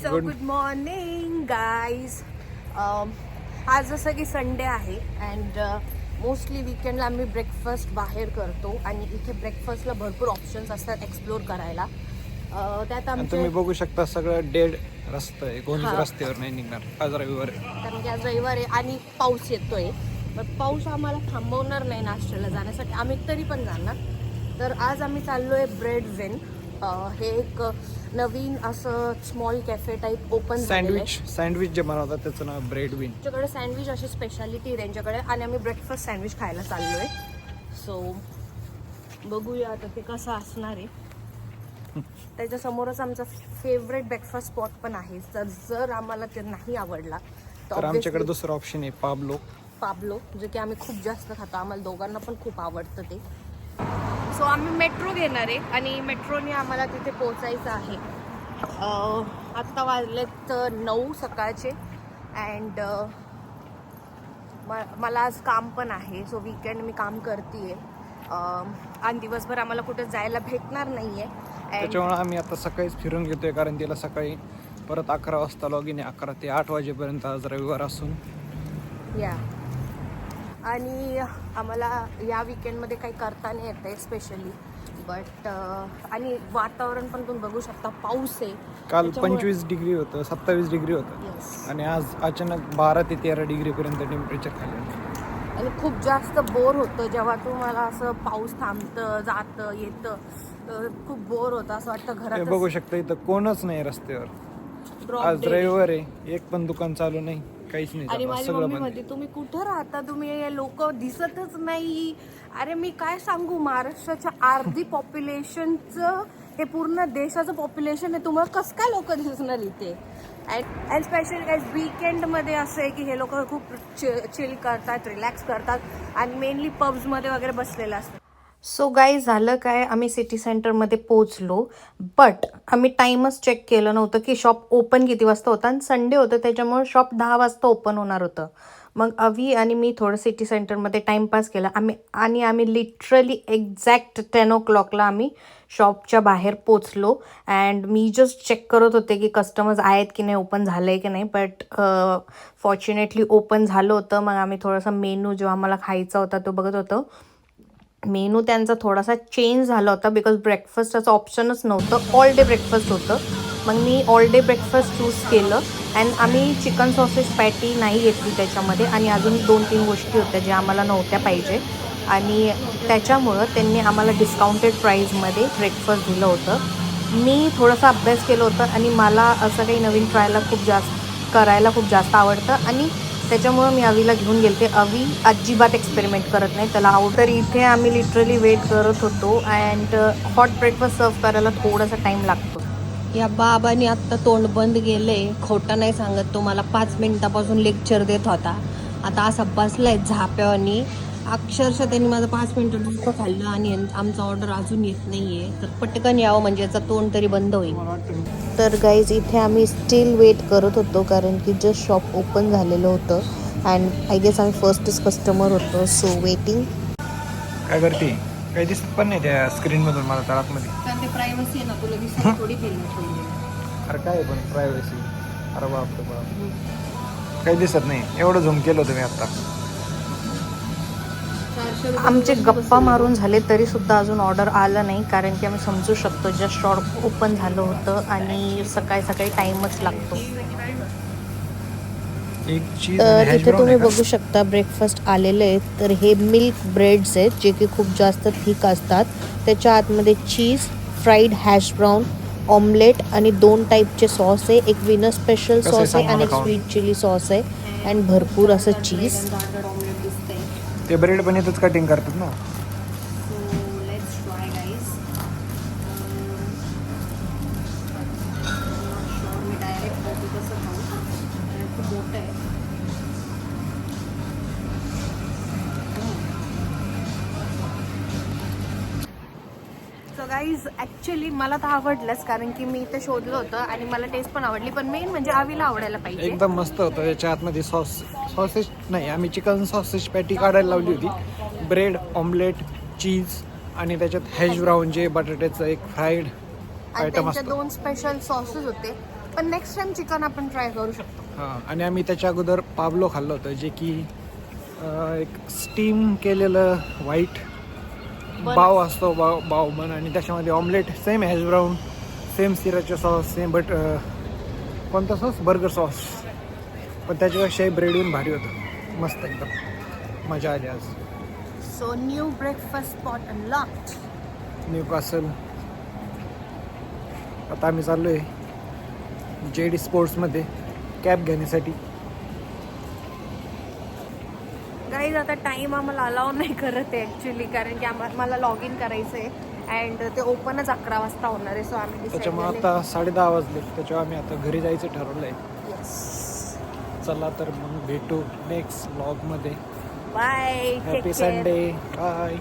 So good morning guys. आज जसं की संडे आहे अँड मोस्टली विकेंडला आम्ही ब्रेकफास्ट बाहेर करतो आणि इथे ब्रेकफास्टला भरपूर ऑप्शन्स असतात एक्सप्लोर करायला. त्यात आणि तुम्ही बघू शकता सगळं डेड रस्ता आहे, कोणीच रस्त्यावर नाही निघणार. आज रविवार आहे, कारण की आज रविवार आहे आणि पाऊस येतोय. पण पाऊस आम्हाला थांबवणार नाही नाश्त्याला जाण्यासाठी, आम्ही तरी पण जाणार. तर आज आम्ही चाललोय ब्रेड वेन. हे एक नवीन असं small cafe type open sandwich जे बनवतात त्याचं नाव ब्रेड विन. त्यांच्याकडे सँडविच अशी स्पेशालिटी आहे त्यांच्याकडे आणि आम्ही ब्रेकफास्ट सँडविच खायला चाललोय. सो बघूया आता ते कसं असणार आहे. त्याच्या समोरच आमचा फेवरेट ब्रेकफास्ट स्पॉट पण आहे. तर जर आम्हाला ते नाही आवडला तर आमच्याकडे दुसरा ऑप्शन आहे पाब्लो, जे की आम्ही खूप जास्त खातो. आम्हाला दोघांना पण खूप आवडतं ते. सो आम्ही मेट्रो घेणार आहे आणि मेट्रोने आम्हाला तिथे पोचायचं आहे. आत्ता वाजलेत 9 सकाळचे अँड मला आज काम पण आहे. सो वीकेंड मी काम करते आणि दिवसभर आम्हाला कुठे जायला भेटणार नाही आहे. त्याच्यामुळे आम्ही आता सकाळीच फिरून घेतोय, कारण तिला सकाळी परत 11 वाजता लॉगिन आहे. 11 ते 8 वाजेपर्यंत आज रविवार असून या आणि आम्हाला या विकेंडमध्ये काही करता नाही येत आहे स्पेशली. बट आणि वातावरण पण तुम्ही बघू शकता, पाऊस आहे. काल 25 डिग्री होतं, 27 डिग्री होतं आणि आज अचानक 12 ते 13 डिग्रीपर्यंत टेम्परेचर खाली. आणि खूप जास्त बोर होतं जेव्हा तुम्हाला असं पाऊस थांबतं जातं येतं. खूप बोर होतं, असं वाटतं घरात. बघू शकता इथं कोणच नाही रस्त्यावर. आज रविवार आहे, एक पण दुकान चालू नाही, काहीच नाही. आणि माझी मम्मी म्हणते तुम्ही कुठं राहता, तुम्ही लोक दिसतच नाही. अरे मी काय सांगू, महाराष्ट्राच्या अर्धी पॉप्युलेशनचं हे पूर्ण देशाचं पॉप्युलेशन आहे. तुम्हाला कसं काय लोक दिसणार इथे. अँड स्पेशली काय वीकेंडमध्ये असं आहे की हे लोक खूप चिल करतात, रिलॅक्स करतात आणि मेनली पब्समध्ये वगैरे बसलेले असतात. सो गाईज झालं काय, आम्ही सिटी सेंटरमध्ये पोचलो. बट आम्ही टाईमच चेक केलं नव्हतं की शॉप ओपन किती वाजता होता. आणि संडे होतं त्याच्यामुळे शॉप 10 वाजता ओपन होणार होतं. मग अवी आणि मी थोडं सिटी सेंटरमध्ये टाईमपास केला. आम्ही लिटरली एक्झॅक्ट 10 o'clockला आम्ही शॉपच्या बाहेर पोचलो. अँड मी जस्ट चेक करत होते की कस्टमर्स आहेत की नाही, ओपन झालं आहे की नाही. बट फॉर्च्युनेटली ओपन झालं होतं. मग आम्ही थोडासा मेनू जो आम्हाला खायचा होता तो बघत होतो. मेनू त्यांचा थोडासा चेंज झाला होता बिकॉज ब्रेकफास्टाचं ऑप्शनच नव्हतं, ऑल डे ब्रेकफास्ट होतं. मग मी ऑल डे ब्रेकफास्ट चूज केलं. अँड आम्ही चिकन सॉसेज पॅटी नाही घेतली त्याच्यामध्ये आणि अजून 2-3 गोष्टी होत्या ज्या आम्हाला नव्हत्या पाहिजे. आणि त्याच्यामुळं त्यांनी आम्हाला डिस्काउंटेड प्राईजमध्ये ब्रेकफास्ट दिलं होतं. मी थोडासा अभ्यास केला होता आणि मला असं काही नवीन करायला खूप जास्त आवडतं आणि त्याच्यामुळं मी अवीला घेऊन गेलते. अवी अजिबात एक्सपेरिमेंट करत नाही, त्याला आवडतं. तर इथे आम्ही लिटरली वेट करत होतो अँड हॉट ब्रेकफास्ट सर्व करायला थोडासा टाईम लागतो. या बाबांनी आत्ता तोंड बंद गेलंय, खोटं नाही सांगत. तो मला 5 मिनिटापासून लेक्चर देत होता. आता असा बसलाय झाप्यावानी. अक्षरशः त्यांनी माझं 5 मिनिटं डोकं खाल्लं आणि आमचा ऑर्डर अजून येत नाही आहे. तर पटकन यावं म्हणजे याचा तोंड तरी बंद होईल. तर गाईज इथे आम्ही स्टील वेट करत होतो कारण की जस्ट शॉप ओपन झालेलं होतं. अँड आय गेस आम्ही फर्स्टच कस्टमर होतो. So waiting. काय करते, काही दिसत पण नाही त्या स्क्रीनमधून मला तर आतमध्ये. कारण ते प्रायव्हसी आहे ना, तुला दिसायला थोडी अरे काय पण प्रायव्हसी. अरे बाप, काही दिसत नाही. एवढं झूम केलं होतं मी आता. आमचे गप्पा मारून झाले तरी सुद्धा अजून ऑर्डर आलं नाही कारण की आम्ही समजू शकतो जस्ट शॉप ओपन झालं होतं आणि सकाळी टाईमच लागतो. तर इथे तुम्ही बघू शकता ब्रेकफास्ट आलेले आहेत. तर हे मिल्क ब्रेड्स आहेत जे की खूप जास्त थिक असतात. त्याच्या आतमध्ये चीज, फ्राईड हॅश ब्राऊन, ऑमलेट आणि 2 टाईपचे सॉस आहे. एक विनर स्पेशल सॉस आहे आणि एक स्वीट चिली सॉस आहे अँड भरपूर असं चीज. ते ब्रेड पण इथंच कटिंग करतात ना. सो गाईज ॲक्च्युली मला तर आवडलंच कारण की मी इथे शोधलं होतं आणि मला टेस्ट पण आवडली. पण मेन म्हणजे आवीला आवडायला पाहिजे. एकदम मस्त होतं. याच्या आतमध्ये सॉसेज नाही, आम्ही चिकन सॉसेज पॅटी काढायला लावली होती. ब्रेड, ऑमलेट, चीज आणि त्याच्यात हॅश ब्राऊन जे बटाट्याचं एक फ्राईड आणि आयटम त्यांचे असतो. 2 स्पेशल सॉसेस होते. पण नेक्स्ट टाइम चिकन आपण ट्राय करू शकतो. हां, आणि आम्ही त्याच्या अगोदर पावलो खाल्लं होतं, जे की एक स्टीम केलेलं व्हाईट बाव असतो, बाव बन, आणि त्याच्यामध्ये omelette, same hash brown, same sriracha sauce, same कोणता सॉस, बर्गर सॉस, पण त्याच्यापेक्षाही ब्रेडून भारी होतं. मस्त एकदम मजा आली आज. So new breakfast spot unlocked. New castle. आता आम्ही चाललो आहे JD स्पोर्ट्समध्ये कॅब घेण्यासाठी. गाईज आता टाइम आम्हाला अलाव नाही करत आहे ॲक्च्युली, कारण की मला लॉग इन करायचं आहे अँड ते ओपनच 11 वाजता होणार आहे. सो आम्ही त्याच्यामुळे आता 10:30 वाजले, त्याच्यावर आम्ही आता घरी जायचं ठरवलं आहे. येस. चला तर मग भेटू नेक्स्ट व्लॉगमध्ये. बाय. Happy Sunday. बाय.